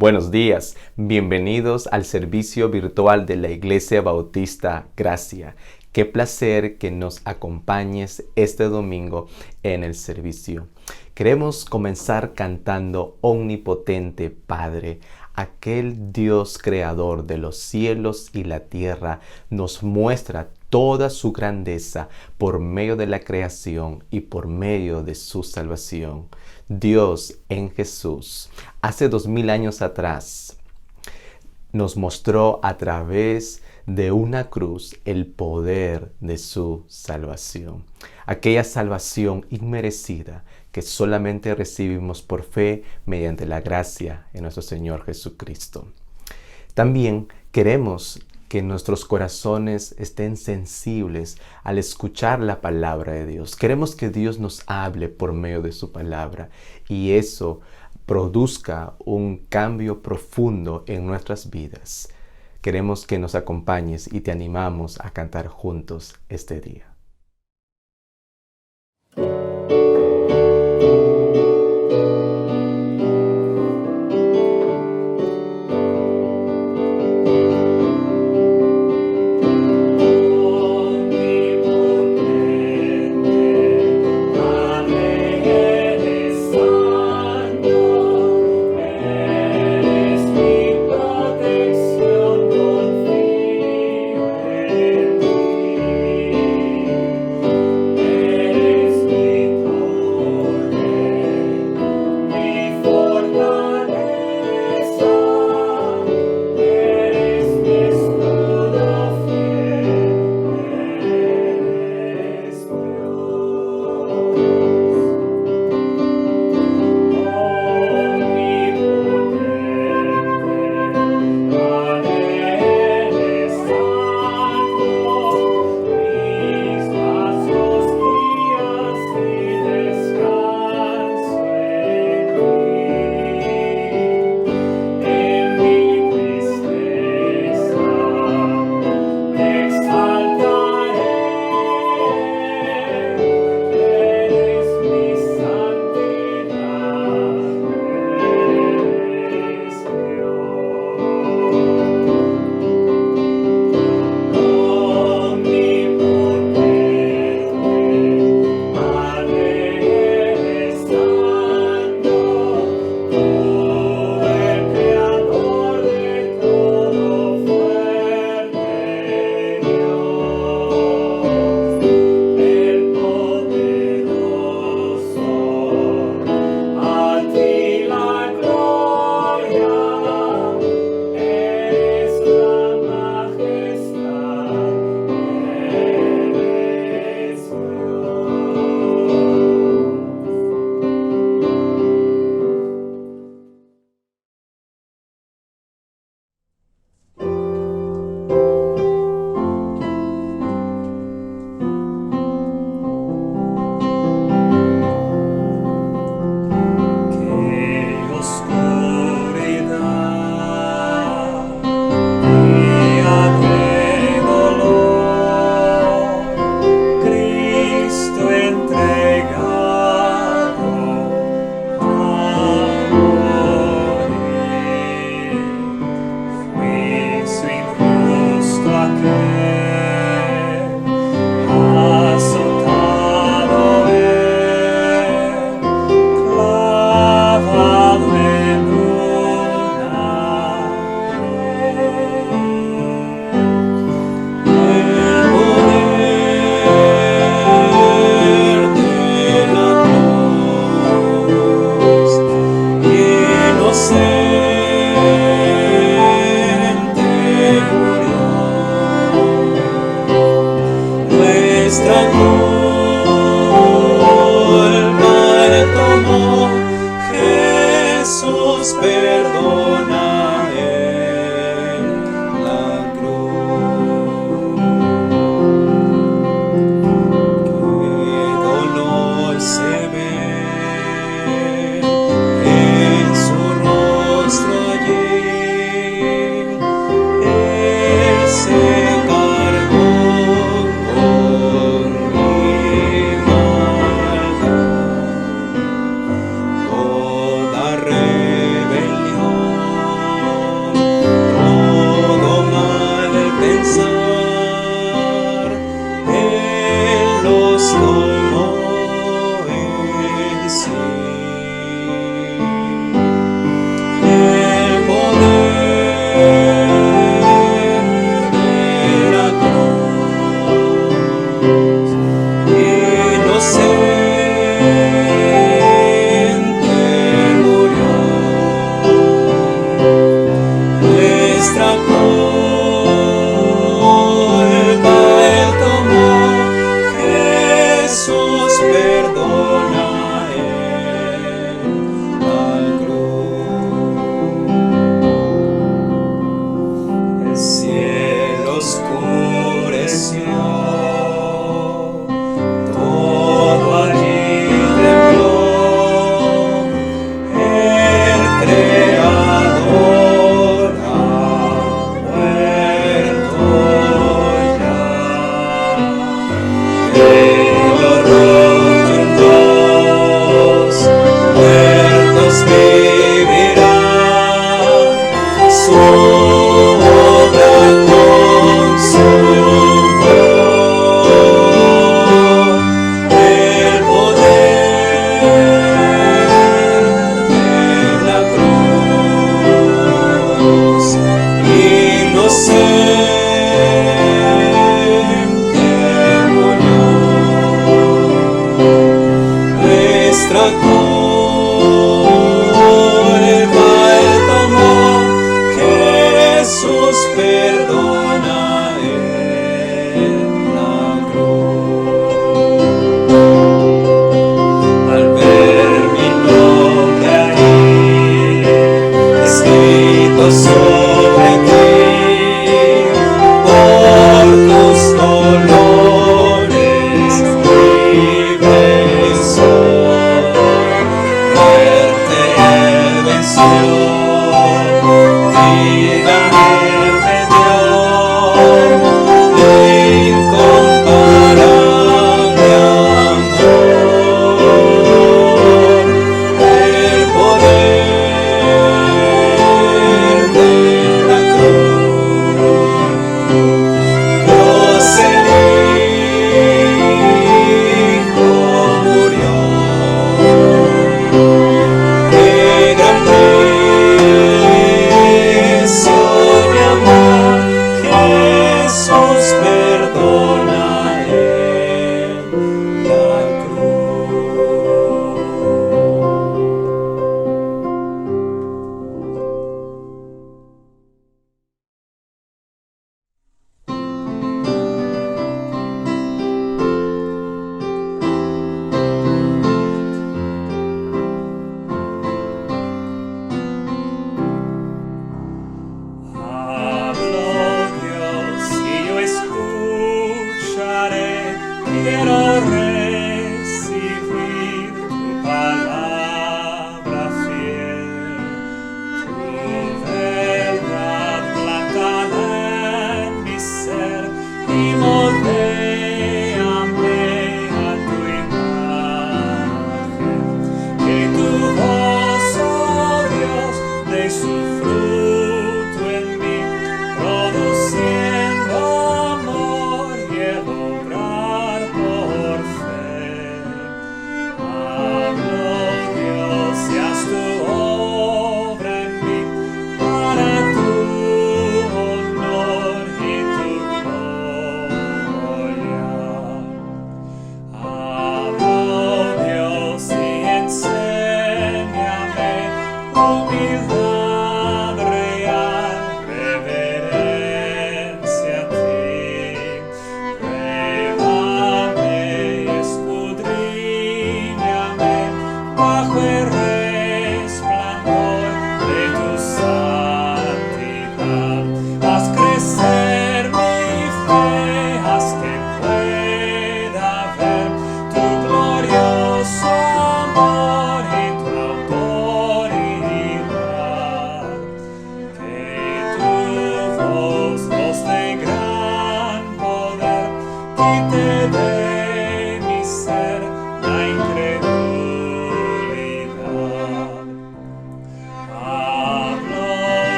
Buenos días, bienvenidos al servicio virtual de la Iglesia Bautista Gracia. Qué placer que nos acompañes este domingo en el servicio. Queremos comenzar cantando Omnipotente Padre. Aquel Dios creador de los cielos y la tierra nos muestra toda su grandeza por medio de la creación y por medio de su salvación. Dios en Jesús, hace 2000 años atrás, nos mostró a través de una cruz el poder de su salvación. Aquella salvación inmerecida que solamente recibimos por fe mediante la gracia en nuestro Señor Jesucristo. También queremos que nuestros corazones estén sensibles al escuchar la palabra de Dios. Queremos que Dios nos hable por medio de su palabra y eso produzca un cambio profundo en nuestras vidas. Queremos que nos acompañes y te animamos a cantar juntos este día.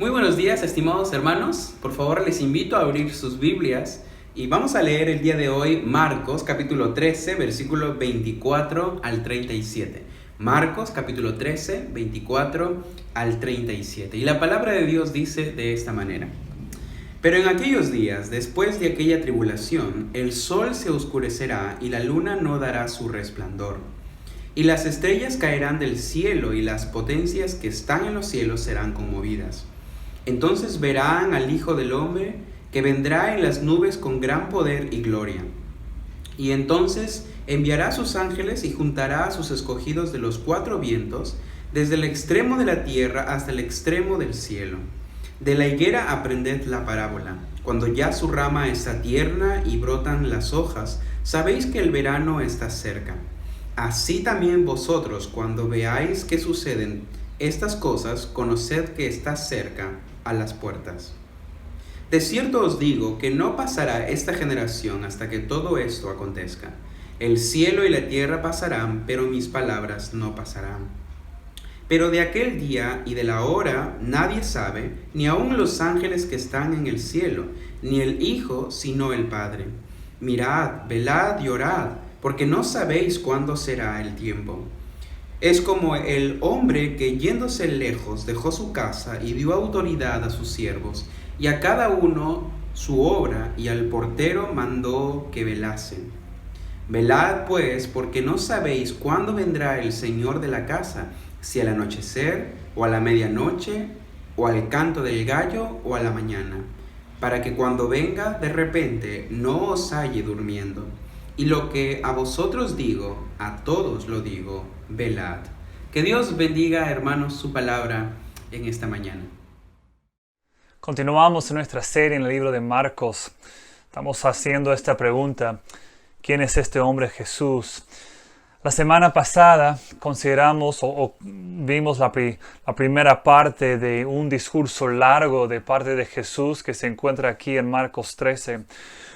Muy buenos días, estimados hermanos. Por favor, les invito a abrir sus Biblias y vamos a leer el día de hoy Marcos capítulo 13, versículo 24 al 37. Marcos capítulo 13, 24 al 37. Y la palabra de Dios dice de esta manera: Pero en aquellos días, después de aquella tribulación, el sol se oscurecerá y la luna no dará su resplandor. Y las estrellas caerán del cielo y las potencias que están en los cielos serán conmovidas. Entonces verán al Hijo del Hombre que vendrá en las nubes con gran poder y gloria. Y entonces enviará a sus ángeles y juntará a sus escogidos de los cuatro vientos, desde el extremo de la tierra hasta el extremo del cielo. De la higuera aprended la parábola. Cuando ya su rama está tierna y brotan las hojas, sabéis que el verano está cerca. Así también vosotros, cuando veáis que suceden estas cosas, conoced que está cerca a las puertas. De cierto os digo que no pasará esta generación hasta que todo esto acontezca. El cielo y la tierra pasarán, pero mis palabras no pasarán. Pero de aquel día y de la hora nadie sabe, ni aun los ángeles que están en el cielo, ni el Hijo, sino el Padre. Mirad, velad y orad, porque no sabéis cuándo será el tiempo. Es como el hombre que yéndose lejos dejó su casa y dio autoridad a sus siervos, y a cada uno su obra, y al portero mandó que velasen. Velad pues, porque no sabéis cuándo vendrá el Señor de la casa, si al anochecer, o a la medianoche, o al canto del gallo, o a la mañana, para que cuando venga de repente no os halle durmiendo. Y lo que a vosotros digo, a todos lo digo, velad. Que Dios bendiga, hermanos, su palabra en esta mañana. Continuamos en nuestra serie en el libro de Marcos. Estamos haciendo esta pregunta: ¿quién es este hombre Jesús? La semana pasada consideramos o vimos la primera parte de un discurso largo de parte de Jesús que se encuentra aquí en Marcos 13.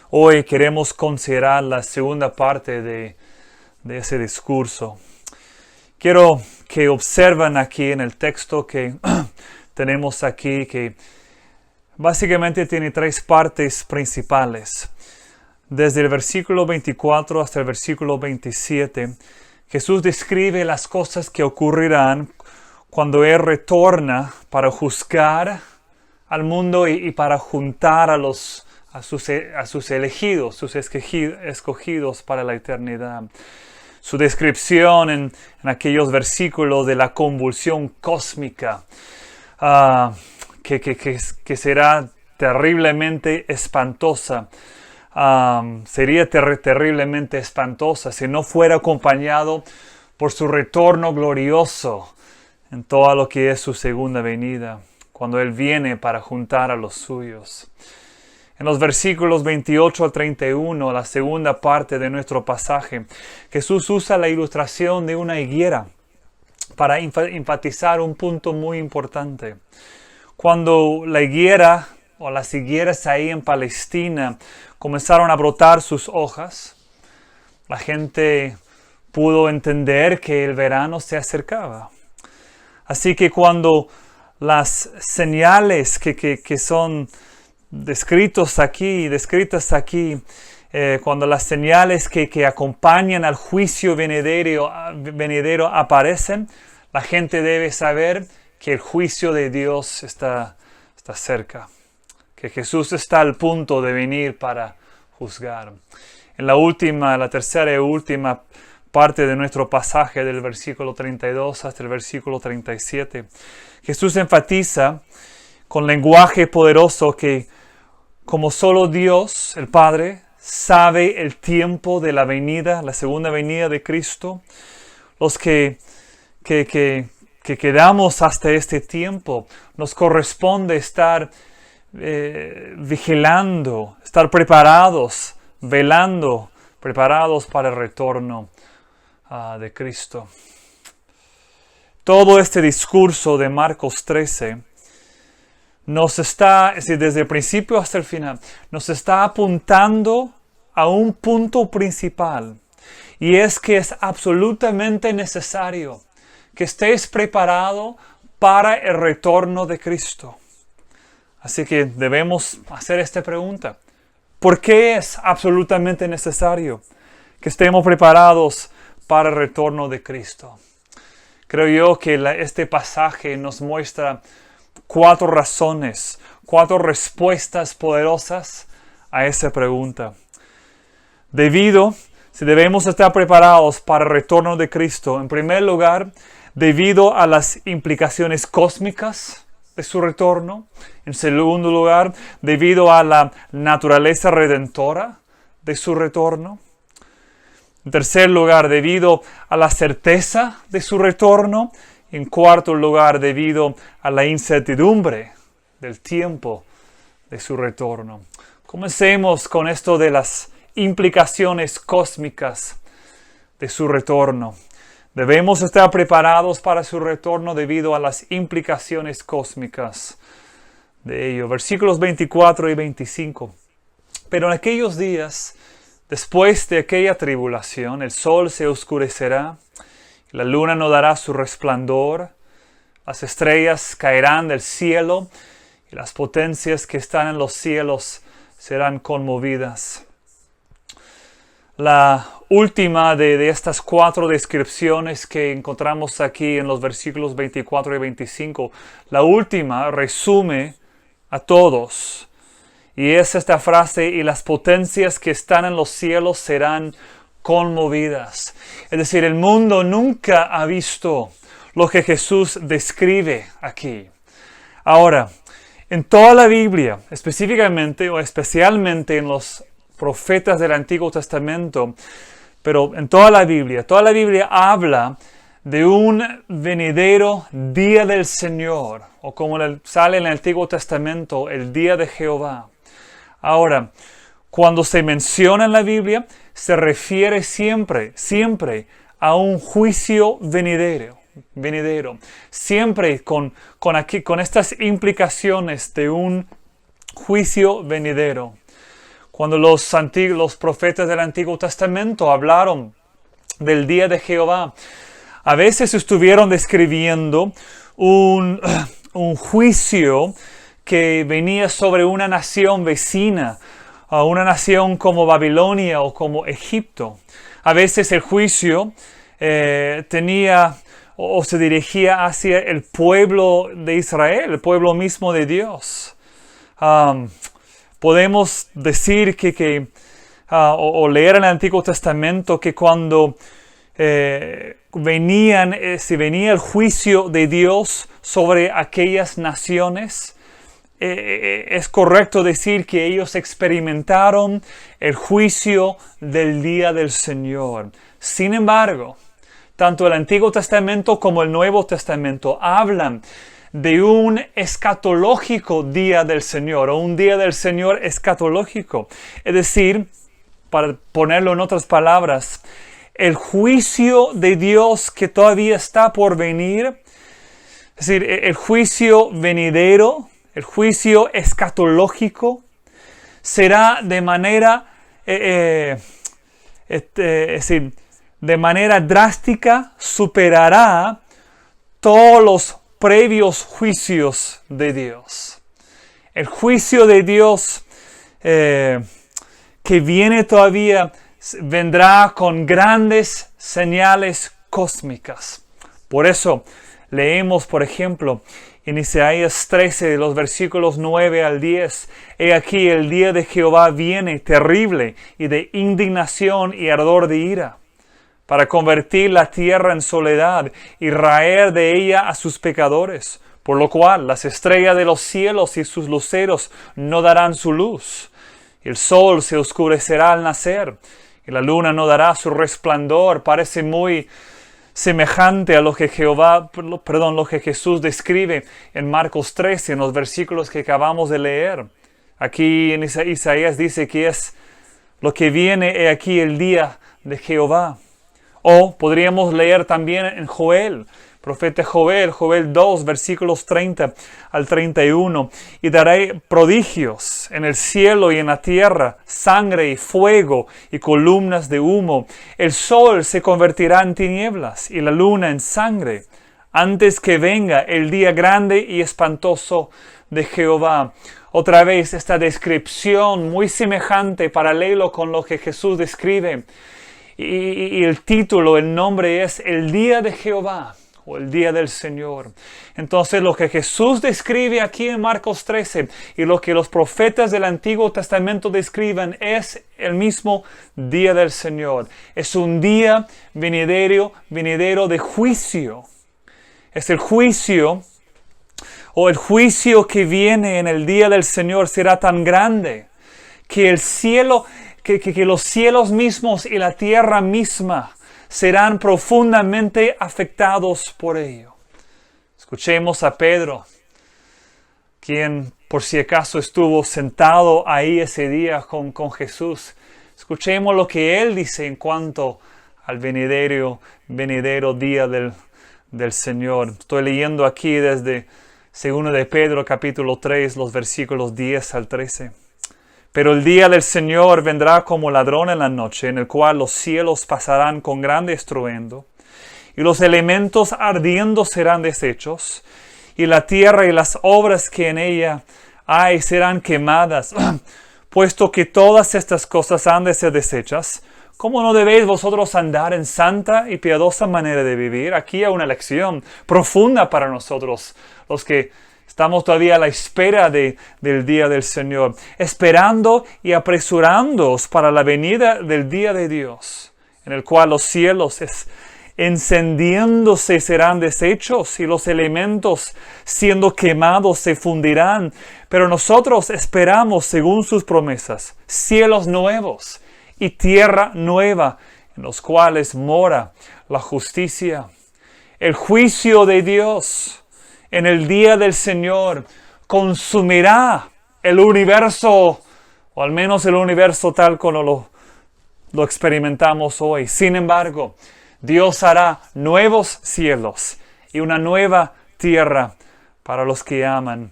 Hoy queremos considerar la segunda parte de ese discurso. Quiero que observen aquí en el texto que tenemos aquí que básicamente tiene tres partes principales. Desde el versículo 24 hasta el versículo 27, Jesús describe las cosas que ocurrirán cuando Él retorna para juzgar al mundo y para juntar a sus elegidos, sus escogidos para la eternidad. Su descripción en aquellos versículos de la convulsión cósmica, que será terriblemente espantosa. Sería terriblemente espantosa si no fuera acompañado por su retorno glorioso en todo lo que es su segunda venida, cuando Él viene para juntar a los suyos. En los versículos 28 al 31, la segunda parte de nuestro pasaje, Jesús usa la ilustración de una higuera para enfatizar un punto muy importante. Cuando la higuera o las higueras ahí en Palestina comenzaron a brotar sus hojas, la gente pudo entender que el verano se acercaba. Así que cuando las señales que son descritas aquí, cuando las señales que acompañan al juicio venidero aparecen, la gente debe saber que el juicio de Dios está cerca, que Jesús está al punto de venir para juzgar. En la tercera y última parte de nuestro pasaje, del versículo 32 hasta el versículo 37, Jesús enfatiza con lenguaje poderoso que como solo Dios, el Padre, sabe el tiempo de la segunda venida de Cristo, los que quedamos hasta este tiempo, nos corresponde estar vigilando, estar preparados, velando, preparados para el retorno de Cristo. Todo este discurso de Marcos 13 desde el principio hasta el final, nos está apuntando a un punto principal, y es que es absolutamente necesario que estés preparado para el retorno de Cristo. Así que debemos hacer esta pregunta: ¿por qué es absolutamente necesario que estemos preparados para el retorno de Cristo? Creo yo que este pasaje nos muestra 4 razones, 4 respuestas poderosas a esa pregunta. Si debemos estar preparados para el retorno de Cristo, en primer lugar, debido a las implicaciones cósmicas de su retorno. En segundo lugar, debido a la naturaleza redentora de su retorno. En tercer lugar, debido a la certeza de su retorno. En cuarto lugar, debido a la incertidumbre del tiempo de su retorno. Comencemos con esto de las implicaciones cósmicas de su retorno. Debemos estar preparados para su retorno debido a las implicaciones cósmicas de ello. Versículos 24 y 25. Pero en aquellos días, después de aquella tribulación, el sol se oscurecerá, la luna no dará su resplandor, las estrellas caerán del cielo y las potencias que están en los cielos serán conmovidas. La última de estas 4 descripciones que encontramos aquí en los versículos 24 y 25, la última resume a todos. Y es esta frase: y las potencias que están en los cielos serán conmovidas. Es decir, el mundo nunca ha visto lo que Jesús describe aquí. Ahora, en toda la Biblia, específicamente o especialmente en los profetas del Antiguo Testamento, pero en toda la Biblia habla de un venidero día del Señor, o como sale en el Antiguo Testamento, el día de Jehová. Ahora, cuando se menciona en la Biblia, se refiere siempre a un juicio venidero. Siempre con estas implicaciones de un juicio venidero. Cuando los profetas del Antiguo Testamento hablaron del día de Jehová, a veces estuvieron describiendo un juicio que venía sobre una nación vecina, a una nación como Babilonia o como Egipto. A veces el juicio tenía o se dirigía hacia el pueblo de Israel, el pueblo mismo de Dios. Podemos decir o leer en el Antiguo Testamento que cuando si venía el juicio de Dios sobre aquellas naciones, es correcto decir que ellos experimentaron el juicio del día del Señor. Sin embargo, tanto el Antiguo Testamento como el Nuevo Testamento hablan de un escatológico día del Señor, o un día del Señor escatológico. Es decir, para ponerlo en otras palabras, el juicio de Dios que todavía está por venir, es decir, el juicio venidero, el juicio escatológico, será de manera, de manera drástica, superará todos los previos juicios de Dios. El juicio de Dios que viene todavía vendrá con grandes señales cósmicas. Por eso leemos, por ejemplo, en Isaías 13, de los versículos 9 al 10, he aquí el día de Jehová viene terrible y de indignación y ardor de ira, para convertir la tierra en soledad y raer de ella a sus pecadores, por lo cual las estrellas de los cielos y sus luceros no darán su luz. El sol se oscurecerá al nacer, y la luna no dará su resplandor. Parece muy semejante a lo que Jesús describe en Marcos 13, en los versículos que acabamos de leer. Aquí en Isaías dice que es lo que viene, he aquí el día de Jehová. O podríamos leer también en Joel, profeta Joel 2, versículos 30 al 31. Y daré prodigios en el cielo y en la tierra, sangre y fuego y columnas de humo. El sol se convertirá en tinieblas y la luna en sangre, antes que venga el día grande y espantoso de Jehová. Otra vez esta descripción muy semejante, paralelo con lo que Jesús describe. Y el título, el nombre es el día de Jehová o el día del Señor. Entonces lo que Jesús describe aquí en Marcos 13 y lo que los profetas del Antiguo Testamento describen es el mismo día del Señor. Es un día venidero de juicio. Es el juicio o el juicio que viene en el día del Señor será tan grande que el cielo, que los cielos mismos y la tierra misma serán profundamente afectados por ello. Escuchemos a Pedro, quien por si acaso estuvo sentado ahí ese día con Jesús. Escuchemos lo que él dice en cuanto al venidero día del Señor. Estoy leyendo aquí desde 2 de Pedro capítulo 3, los versículos 10 al 13. Pero el día del Señor vendrá como ladrón en la noche, en el cual los cielos pasarán con grande estruendo, y los elementos ardiendo serán deshechos, y la tierra y las obras que en ella hay serán quemadas. Puesto que todas estas cosas han de ser deshechas, ¿cómo no debéis vosotros andar en santa y piadosa manera de vivir? Aquí hay una lección profunda para nosotros, los que estamos todavía a la espera del día del Señor, esperando y apresurándoos para la venida del día de Dios, en el cual los cielos encendiéndose serán deshechos y los elementos siendo quemados se fundirán. Pero nosotros esperamos, según sus promesas, cielos nuevos y tierra nueva, en los cuales mora la justicia. El juicio de Dios en el día del Señor consumirá el universo, o al menos el universo tal como lo experimentamos hoy. Sin embargo, Dios hará nuevos cielos y una nueva tierra para los que aman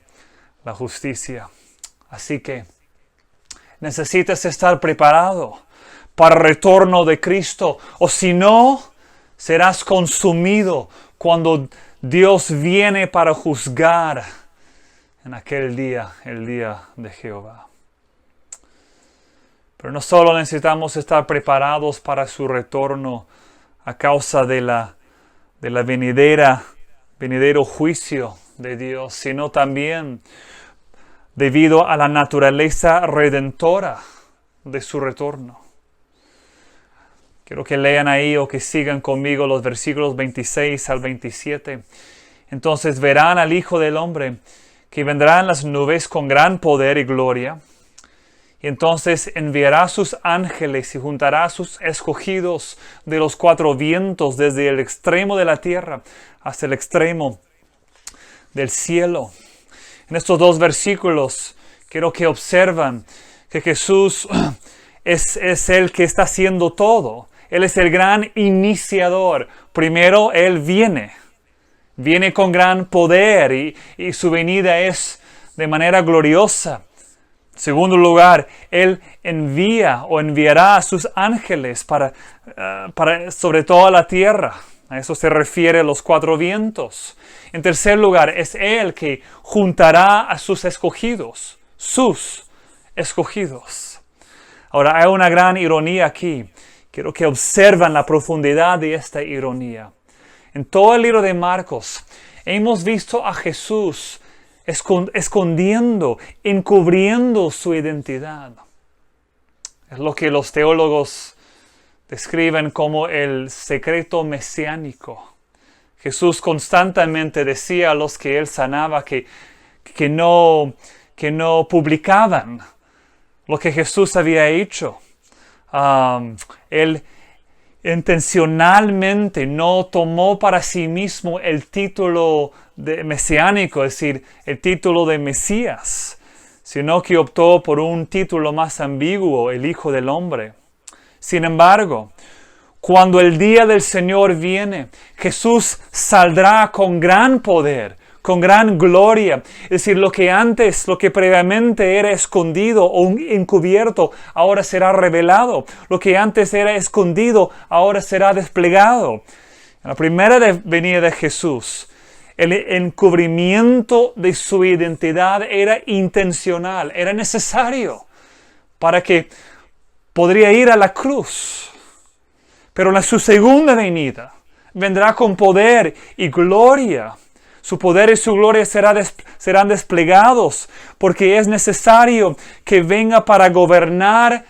la justicia. Así que necesitas estar preparado para el retorno de Cristo, o si no, serás consumido cuando Dios viene para juzgar en aquel día, el día de Jehová. Pero no solo necesitamos estar preparados para su retorno a causa de la venidero juicio de Dios, sino también debido a la naturaleza redentora de su retorno. Quiero que lean ahí o que sigan conmigo los versículos 26 al 27. Entonces verán al Hijo del Hombre que vendrá en las nubes con gran poder y gloria. Y entonces enviará a sus ángeles y juntará a sus escogidos de los cuatro vientos, desde el extremo de la tierra hasta el extremo del cielo. En estos dos versículos quiero que observan que Jesús es el que está haciendo todo. Él es el gran iniciador. Primero Él viene con gran poder y su venida es de manera gloriosa. En segundo lugar, Él enviará a sus ángeles para sobre toda la tierra. A eso se refiere los cuatro vientos. En tercer lugar, es Él que juntará a sus escogidos. Ahora, hay una gran ironía aquí. Quiero que observen la profundidad de esta ironía. En todo el libro de Marcos, hemos visto a Jesús escondiendo, encubriendo su identidad. Es lo que los teólogos describen como el secreto mesiánico. Jesús constantemente decía a los que Él sanaba que no publicaban lo que Jesús había hecho. Él intencionalmente no tomó para sí mismo el título de mesiánico, es decir, el título de Mesías, sino que optó por un título más ambiguo, el Hijo del Hombre. Sin embargo, cuando el día del Señor viene, Jesús saldrá con gran poder, con gran gloria. Es decir, lo que previamente era escondido o encubierto, ahora será revelado. Lo que antes era escondido, ahora será desplegado. En la primera venida de Jesús, el encubrimiento de su identidad era intencional, era necesario para que podría ir a la cruz. Pero en su segunda venida vendrá con poder y gloria. Su poder y su gloria serán desplegados porque es necesario que venga para gobernar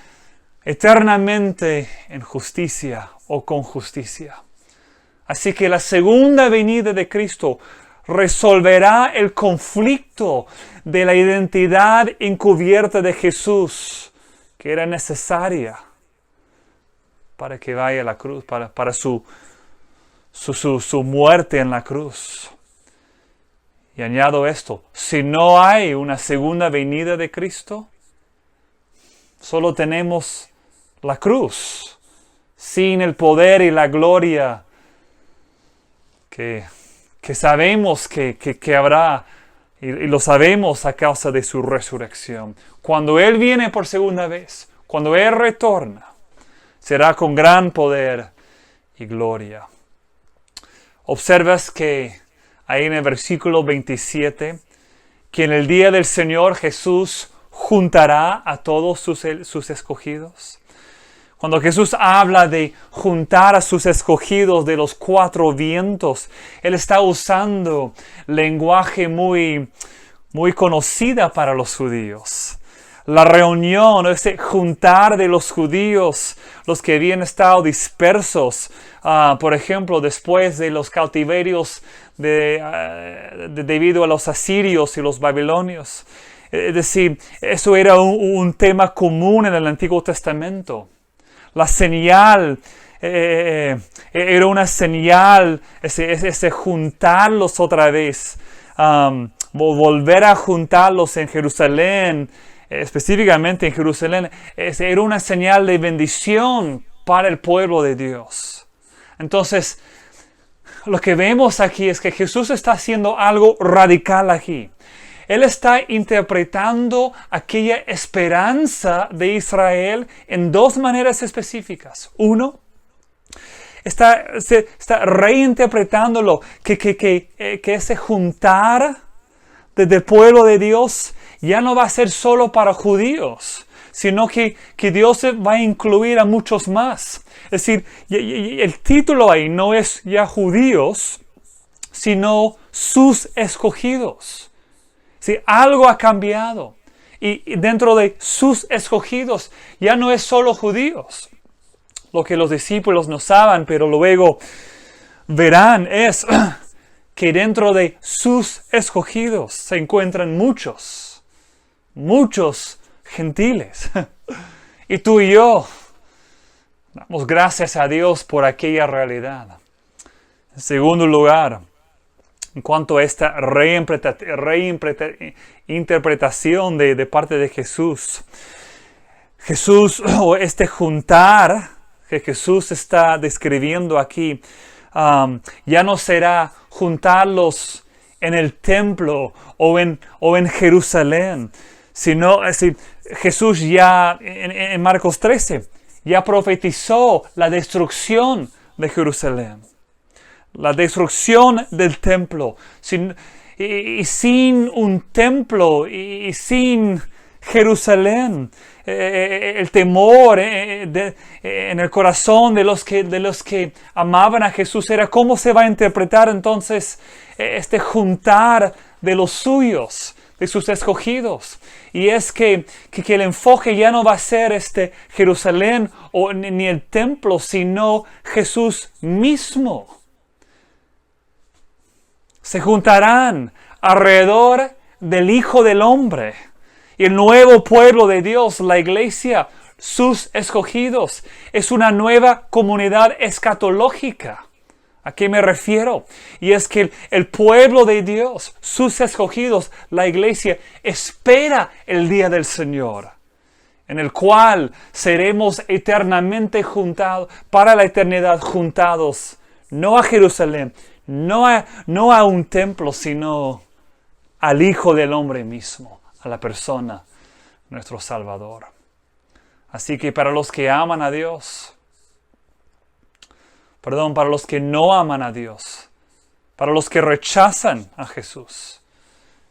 eternamente en justicia o con justicia. Así que la segunda venida de Cristo resolverá el conflicto de la identidad encubierta de Jesús, que era necesaria para que vaya a la cruz, para su muerte en la cruz. Y añado esto, si no hay una segunda venida de Cristo, solo tenemos la cruz, sin el poder y la gloria que sabemos que habrá, y lo sabemos a causa de su resurrección. Cuando Él viene por segunda vez, cuando Él retorna, será con gran poder y gloria. Observas que ahí en el versículo 27, que en el día del Señor Jesús juntará a todos sus escogidos. Cuando Jesús habla de juntar a sus escogidos de los cuatro vientos, Él está usando lenguaje muy conocida para los judíos. La reunión, ese juntar de los judíos, los que habían estado dispersos, por ejemplo, después de los cautiverios debido a los asirios y los babilonios. Es decir, eso era un tema común en el Antiguo Testamento. La señal era una señal, ese juntarlos otra vez, volver a juntarlos en Jerusalén, específicamente en Jerusalén, era una señal de bendición para el pueblo de Dios. Entonces, lo que vemos aquí es que Jesús está haciendo algo radical aquí. Él está interpretando aquella esperanza de Israel en dos maneras específicas. Uno, está reinterpretándolo, que ese juntar del pueblo de Dios ya no va a ser solo para judíos, sino que Dios va a incluir a muchos más. Es decir, el título ahí no es ya judíos, sino sus escogidos. Sí, algo ha cambiado. Y dentro de sus escogidos ya no es solo judíos. Lo que los discípulos no saben, pero luego verán, es que dentro de sus escogidos se encuentran muchos gentiles. Y tú y yo damos gracias a Dios por aquella realidad. En segundo lugar, en cuanto a esta reinterpretación de parte de Jesús, o este juntar que Jesús está describiendo aquí, ya no será juntarlos en el templo o en Jerusalén, sino es decir, Jesús ya en Marcos 13 ya profetizó la destrucción de Jerusalén, la destrucción del templo. Sin un templo y sin Jerusalén, el temor en el corazón de los que amaban a Jesús era cómo se va a interpretar entonces este juntar de los suyos, de sus escogidos. Y es que el enfoque ya no va a ser Jerusalén ni el templo, sino Jesús mismo. Se juntarán alrededor del Hijo del Hombre. Y el nuevo pueblo de Dios, la iglesia, sus escogidos, es una nueva comunidad escatológica. ¿A qué me refiero? Y es que el pueblo de Dios, sus escogidos, la iglesia, espera el día del Señor, en el cual seremos eternamente juntados, para la eternidad juntados, no a Jerusalén, no a un templo, sino al Hijo del Hombre mismo, a la persona, nuestro Salvador. Así que para los que aman a Dios, para los que no aman a Dios, para los que rechazan a Jesús,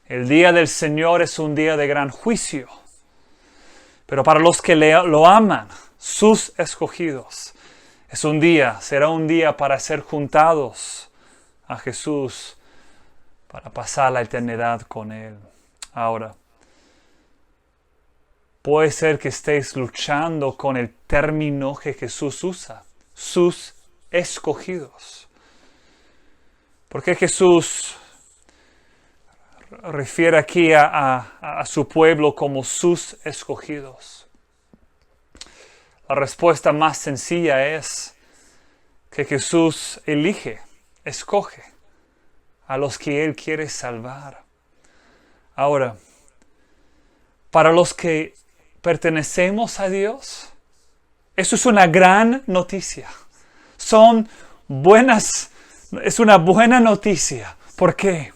el día del Señor es un día de gran juicio. Pero para los que lo aman, sus escogidos, será un día para ser juntados a Jesús, para pasar la eternidad con Él. Ahora, puede ser que estéis luchando con el término que Jesús usa, sus escogidos. ¿Por qué Jesús refiere aquí a su pueblo como sus escogidos? La respuesta más sencilla es que Jesús escoge a los que Él quiere salvar. Ahora, para los que pertenecemos a Dios, eso es una gran noticia. Es una buena noticia. ¿Por qué?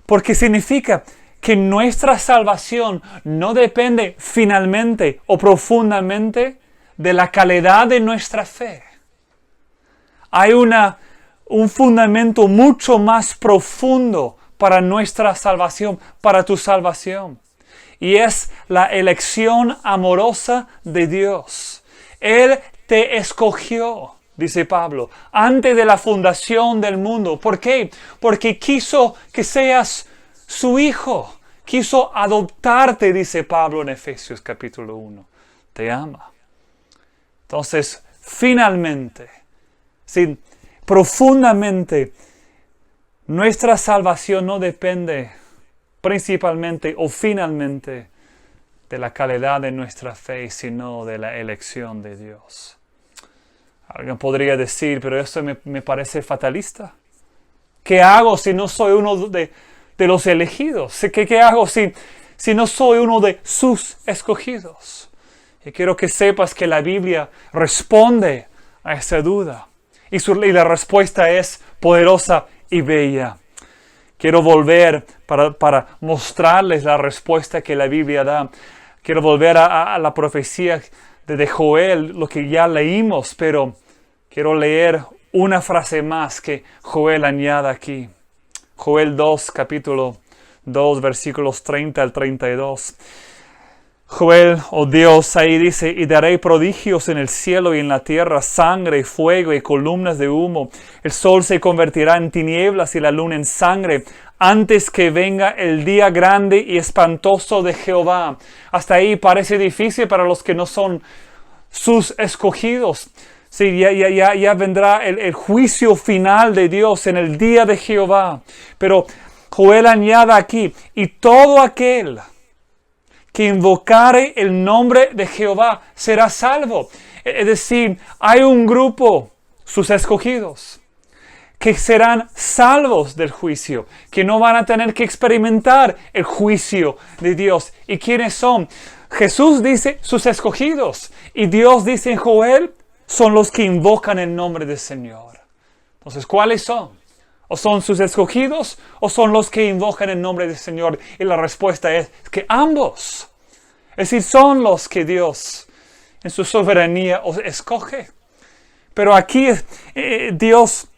Porque significa que nuestra salvación no depende finalmente o profundamente de la calidad de nuestra fe. Hay un fundamento mucho más profundo para nuestra salvación, para tu salvación. Y es la elección amorosa de Dios. Él te escogió, dice Pablo, antes de la fundación del mundo. ¿Por qué? Porque quiso que seas su hijo. Quiso adoptarte, dice Pablo en Efesios capítulo 1. Te ama. Entonces, finalmente, sí, profundamente, nuestra salvación no depende principalmente o finalmente de la calidad de nuestra fe, sino de la elección de Dios. Alguien podría decir, pero esto me parece fatalista. ¿Qué hago si no soy uno de los elegidos? ¿Qué hago si no soy uno de sus escogidos? Y quiero que sepas que la Biblia responde a esa duda. Y la respuesta es poderosa y bella. Quiero volver para mostrarles la respuesta que la Biblia da. Quiero volver a la profecía de Joel, lo que ya leímos, pero quiero leer una frase más que Joel añade aquí. Joel 2, capítulo 2, versículos 30 al 32. Joel, Dios, ahí dice, y daré prodigios en el cielo y en la tierra, sangre, fuego y columnas de humo. El sol se convertirá en tinieblas y la luna en sangre, antes que venga el día grande y espantoso de Jehová. Hasta ahí parece difícil para los que no son sus escogidos. Sí, ya vendrá el juicio final de Dios en el día de Jehová. Pero Joel añade aquí, y todo aquel que invocare el nombre de Jehová será salvo. Es decir, hay un grupo, sus escogidos, que serán salvos del juicio, que no van a tener que experimentar el juicio de Dios. ¿Y quiénes son? Jesús dice sus escogidos, y Dios dice en Joel, son los que invocan el nombre del Señor. Entonces, ¿cuáles son? ¿O son sus escogidos o son los que invocan el nombre del Señor? Y la respuesta es que ambos. Es decir, son los que Dios en su soberanía escoge. Pero aquí Dios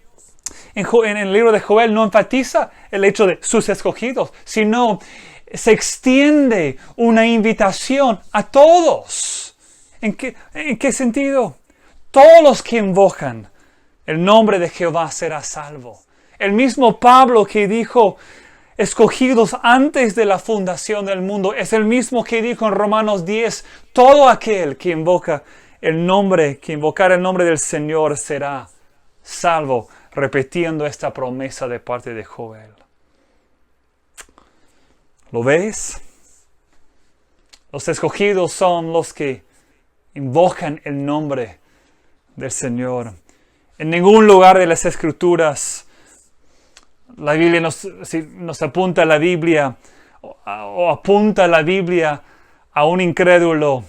en el libro de Joel no enfatiza el hecho de sus escogidos, sino se extiende una invitación a todos. ¿En qué sentido? Todos los que invocan el nombre de Jehová será salvo. El mismo Pablo que dijo, escogidos antes de la fundación del mundo, es el mismo que dijo en Romanos 10, todo aquel que invocar el nombre del Señor será salvo, repitiendo esta promesa de parte de Joel. ¿Lo ves? Los escogidos son los que invocan el nombre del Señor. En ningún lugar de las Escrituras la Biblia nos apunta a la Biblia o apunta a la Biblia a un incrédulo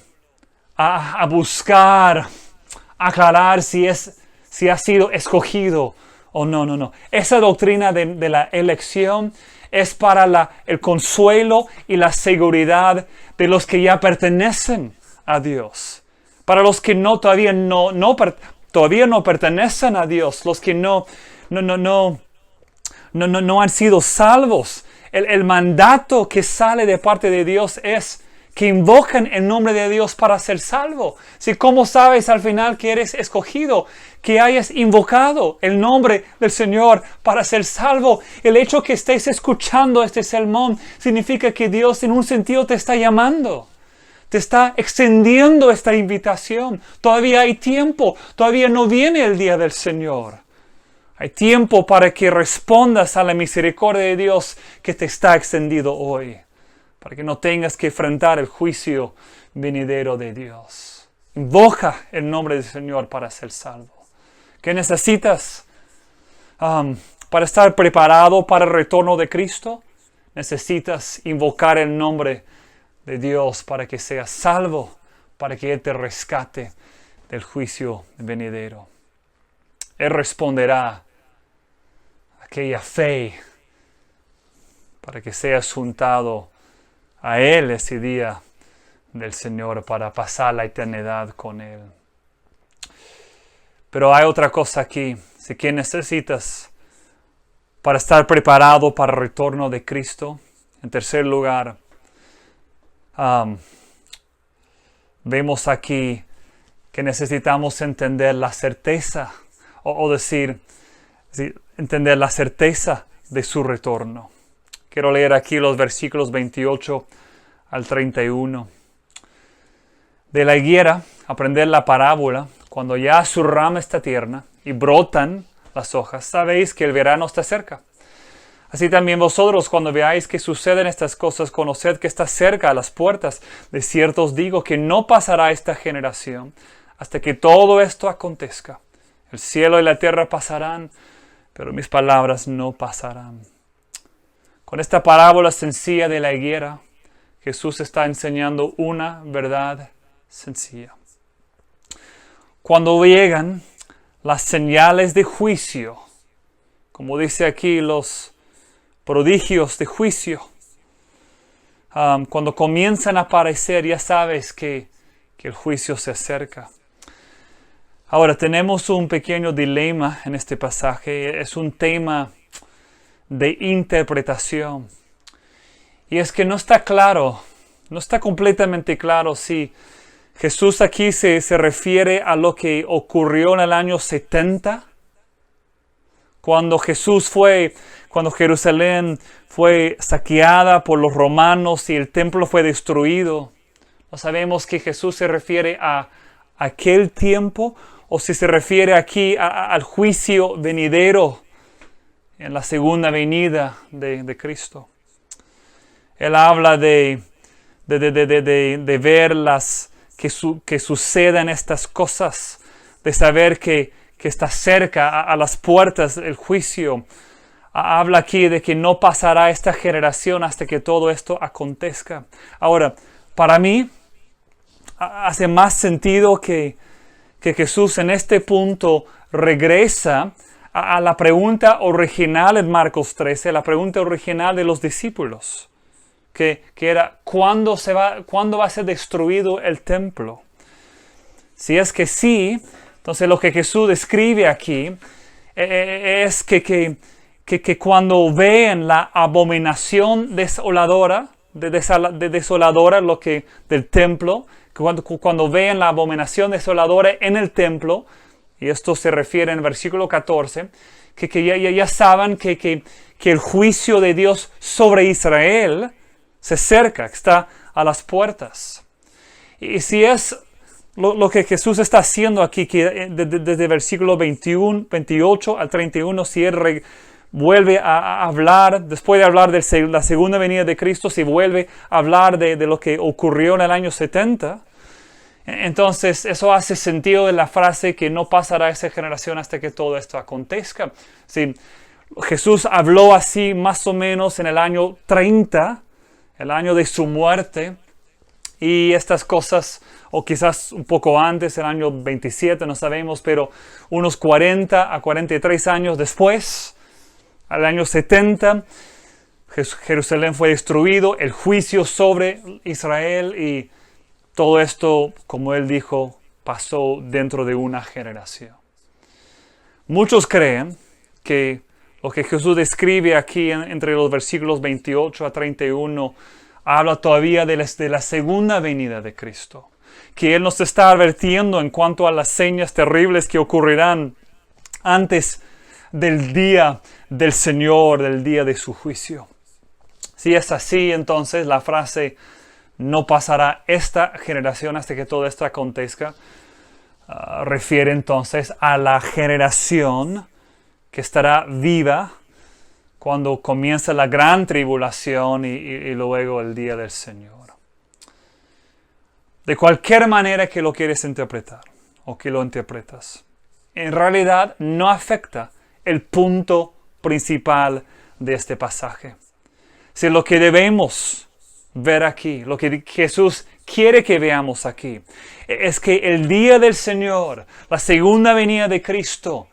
a buscar, aclarar si ha sido escogido o no. Esa doctrina de la elección es para el consuelo y la seguridad de los que ya pertenecen a Dios. Para los que todavía no pertenecen a Dios, los que no han sido salvos. El mandato que sale de parte de Dios es que invocan el nombre de Dios para ser salvo. Si ¿cómo sabes al final que eres escogido? Que hayas invocado el nombre del Señor para ser salvo. El hecho que estés escuchando este sermón significa que Dios en un sentido te está llamando. Te está extendiendo esta invitación. Todavía hay tiempo. Todavía no viene el día del Señor. Hay tiempo para que respondas a la misericordia de Dios que te está extendido hoy. Para que no tengas que enfrentar el juicio venidero de Dios. Invoca el nombre del Señor para ser salvo. ¿Qué necesitas? para estar preparado para el retorno de Cristo, necesitas invocar el nombre de Dios para que seas salvo, para que Él te rescate del juicio venidero. Él responderá a aquella fe para que seas juntado a Él ese día del Señor para pasar la eternidad con Él. Pero hay otra cosa aquí. Si que necesitas para estar preparado para el retorno de Cristo, en tercer lugar, vemos aquí que necesitamos entender la certeza, o decir, entender la certeza de su retorno. Quiero leer aquí los versículos 28 al 31. De la higuera, aprender la parábola, cuando ya su rama está tierna y brotan las hojas, sabéis que el verano está cerca. Así también vosotros, cuando veáis que suceden estas cosas, conoced que está cerca a las puertas. De cierto os digo que no pasará esta generación hasta que todo esto acontezca. El cielo y la tierra pasarán, pero mis palabras no pasarán. Con esta parábola sencilla de la higuera, Jesús está enseñando una verdad sencilla. Cuando llegan las señales de juicio, como dice aquí, los prodigios de juicio, cuando comienzan a aparecer, ya sabes que el juicio se acerca. Ahora, tenemos un pequeño dilema en este pasaje. Es un tema de interpretación. Y es que no está claro, no está completamente claro si Jesús aquí se refiere a lo que ocurrió en el año 70, cuando Jerusalén fue saqueada por los romanos y el templo fue destruido. No sabemos que Jesús se refiere a aquel tiempo o si se refiere aquí al juicio venidero en la segunda venida de Cristo. Él habla de ver que sucedan estas cosas, de saber que está cerca a las puertas el juicio. Habla aquí de que no pasará esta generación hasta que todo esto acontezca. Ahora, para mí, hace más sentido que Jesús en este punto regresa a la pregunta original en Marcos 13, la pregunta original de los discípulos, que era ¿cuándo va a ser destruido el templo? Si es que sí, entonces lo que Jesús describe aquí es que cuando vean la abominación desoladora, desoladora del templo, cuando vean la abominación desoladora en el templo, y esto se refiere en el versículo 14, que ya saben que el juicio de Dios sobre Israel se acerca, está a las puertas. Y si es lo que Jesús está haciendo aquí, que desde el versículo 28 al 31, si Él vuelve a hablar, después de hablar de la segunda venida de Cristo, si vuelve a hablar de lo que ocurrió en el año 70, entonces eso hace sentido de la frase que no pasará esa generación hasta que todo esto acontezca. Sí, Jesús habló así más o menos en el año 30, el año de su muerte, y estas cosas, o quizás un poco antes, el año 27, no sabemos, pero unos 40 a 43 años después, al año 70, Jerusalén fue destruido, el juicio sobre Israel, y todo esto, como él dijo, pasó dentro de una generación. Muchos creen que lo que Jesús describe aquí entre los versículos 28 a 31 habla todavía de la segunda venida de Cristo, que Él nos está advirtiendo en cuanto a las señas terribles que ocurrirán antes del día del Señor, del día de su juicio. Si es así, entonces la frase no pasará esta generación hasta que todo esto acontezca refiere entonces a la generación que estará viva cuando comienza la gran tribulación y luego el día del Señor. De cualquier manera que lo quieres interpretar o que lo interpretas, en realidad no afecta el punto principal de este pasaje. Si lo que debemos ver aquí, lo que Jesús quiere que veamos aquí, es que el día del Señor, la segunda venida de Cristo,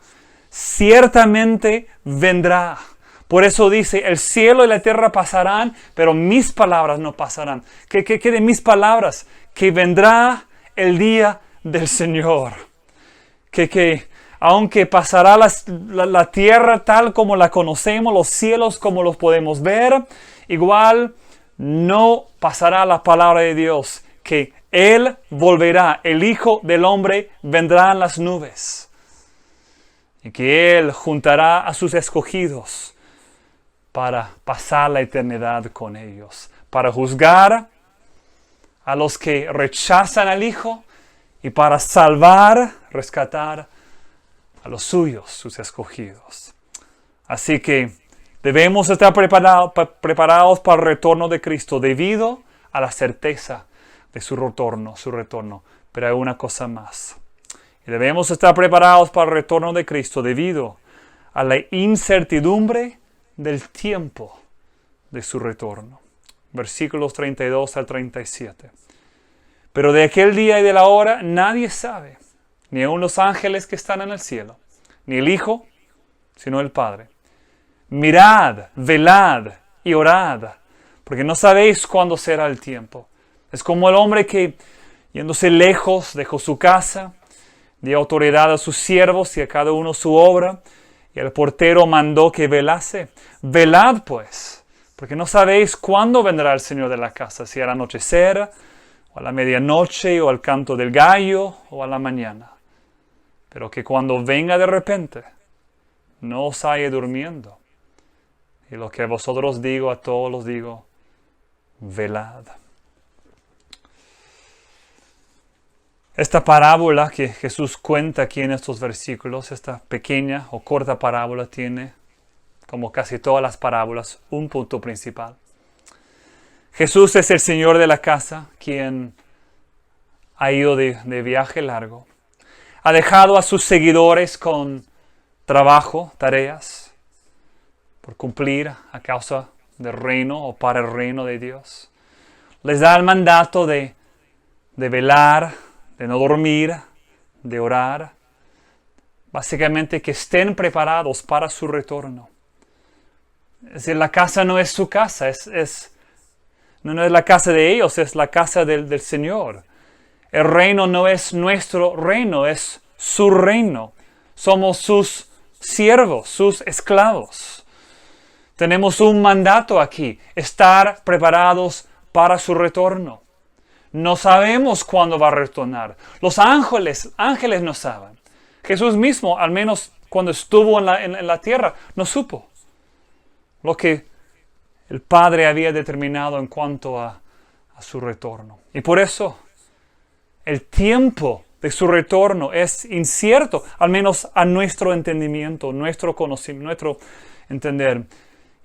ciertamente vendrá. Por eso dice, el cielo y la tierra pasarán, pero mis palabras no pasarán. ¿Qué de mis palabras? Que vendrá el día del Señor. Que aunque pasará la tierra tal como la conocemos, los cielos como los podemos ver, igual no pasará la palabra de Dios, que Él volverá, el Hijo del Hombre vendrá en las nubes, y que Él juntará a sus escogidos para pasar la eternidad con ellos, para juzgar a los que rechazan al Hijo y para salvar, rescatar a los suyos, sus escogidos. Así que debemos estar preparados para el retorno de Cristo debido a la certeza de su retorno. Pero hay una cosa más. Y debemos estar preparados para el retorno de Cristo debido a la incertidumbre del tiempo de su retorno. Versículos 32 al 37. Pero de aquel día y de la hora nadie sabe, ni aun los ángeles que están en el cielo, ni el Hijo, sino el Padre. Mirad, velad y orad, porque no sabéis cuándo será el tiempo. Es como el hombre que, yéndose lejos, dejó su casa, dio autoridad a sus siervos y a cada uno su obra, y el portero mandó que velase. Velad pues, porque no sabéis cuándo vendrá el Señor de la casa, si al anochecer, o a la medianoche, o al canto del gallo, o a la mañana. Pero que cuando venga de repente, no os halle durmiendo. Y lo que a vosotros digo, a todos los digo, velad. Esta parábola que Jesús cuenta aquí en estos versículos, esta pequeña o corta parábola tiene, como casi todas las parábolas, un punto principal. Jesús es el Señor de la casa, quien ha ido de viaje largo. Ha dejado a sus seguidores con trabajo, tareas, por cumplir a causa del reino o para el reino de Dios. Les da el mandato de velar, de no dormir, de orar. Básicamente que estén preparados para su retorno. Es decir, la casa no es su casa, no es la casa de ellos, es la casa del Señor. El reino no es nuestro reino, es su reino. Somos sus siervos, sus esclavos. Tenemos un mandato aquí, estar preparados para su retorno. No sabemos cuándo va a retornar. Los ángeles no saben. Jesús mismo, al menos cuando estuvo en la tierra, no supo lo que el Padre había determinado en cuanto a su retorno. Y por eso el tiempo de su retorno es incierto, al menos a nuestro entendimiento, nuestro conocimiento, nuestro entender.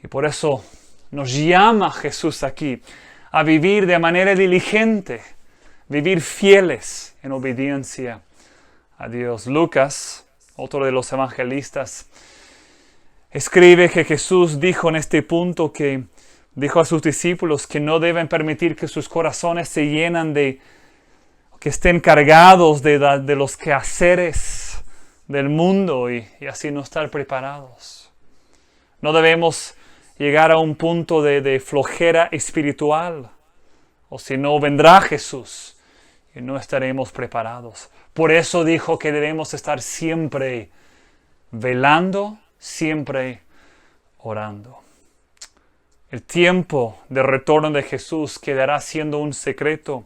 Y por eso nos llama Jesús aquí a vivir de manera diligente, vivir fieles en obediencia a Dios. Lucas, otro de los evangelistas, escribe que Jesús dijo en este punto que dijo a sus discípulos que no deben permitir que sus corazones se llenen que estén cargados de los quehaceres del mundo y así no estar preparados. No debemos llegar a un punto de flojera espiritual, o si no vendrá Jesús y no estaremos preparados. Por eso dijo que debemos estar siempre velando, siempre orando. El tiempo de retorno de Jesús quedará siendo un secreto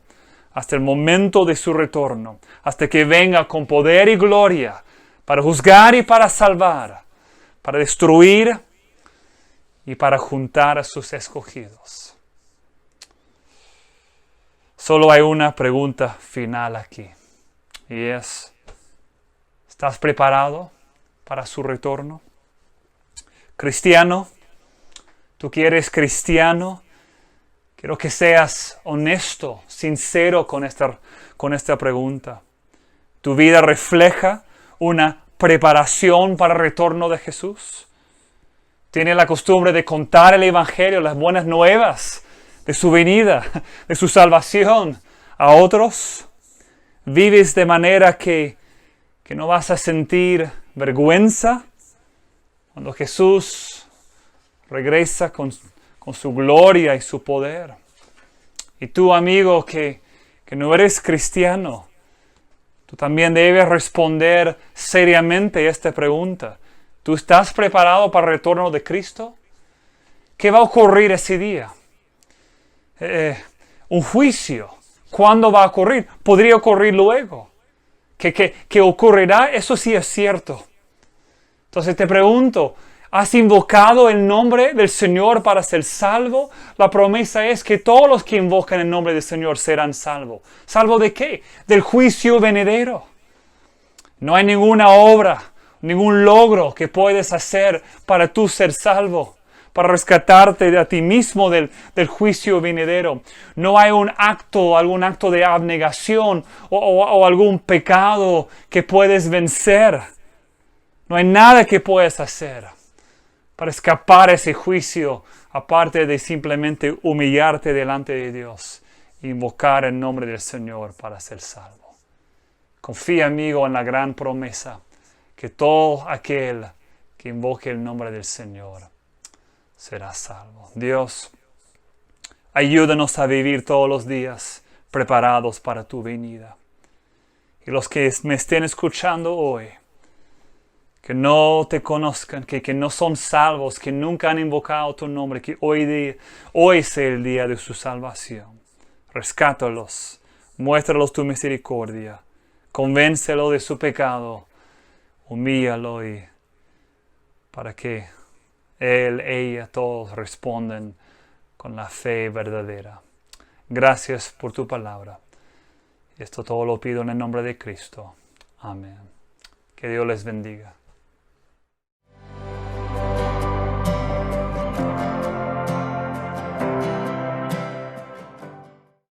hasta el momento de su retorno, hasta que venga con poder y gloria para juzgar y para salvar, para destruir y para juntar a sus escogidos. Solo hay una pregunta final aquí, y es, ¿estás preparado para su retorno? Cristiano, tú que eres cristiano, quiero que seas honesto, sincero con esta pregunta. ¿Tu vida refleja una preparación para el retorno de Jesús? Tiene la costumbre de contar el Evangelio, las buenas nuevas de su venida, de su salvación a otros. Vives de manera que no vas a sentir vergüenza cuando Jesús regresa con su gloria y su poder. Y tú, amigo, que no eres cristiano, tú también debes responder seriamente a esta pregunta. ¿Tú estás preparado para el retorno de Cristo? ¿Qué va a ocurrir ese día? Un juicio. ¿Cuándo va a ocurrir? Podría ocurrir luego. ¿Que ocurrirá? Eso sí es cierto. Entonces te pregunto, ¿has invocado el nombre del Señor para ser salvo? La promesa es que todos los que invocan el nombre del Señor serán salvos. ¿Salvo de qué? Del juicio venidero. No hay ninguna obra, ningún logro que puedes hacer para tú ser salvo, para rescatarte de a ti mismo del juicio venidero. No hay algún acto de abnegación o algún pecado que puedes vencer. No hay nada que puedas hacer para escapar a ese juicio, aparte de simplemente humillarte delante de Dios e invocar el nombre del Señor para ser salvo. Confía, amigo, en la gran promesa que todo aquel que invoque el nombre del Señor será salvo. Dios, ayúdanos a vivir todos los días preparados para tu venida. Y los que me estén escuchando hoy, que no te conozcan, que no son salvos, que nunca han invocado tu nombre, que hoy sea el día de su salvación. Rescátalos, muéstralos tu misericordia, convéncelo de su pecado, humíllalo y para que él, ella, todos respondan con la fe verdadera. Gracias por tu palabra. Esto todo lo pido en el nombre de Cristo. Amén. Que Dios les bendiga.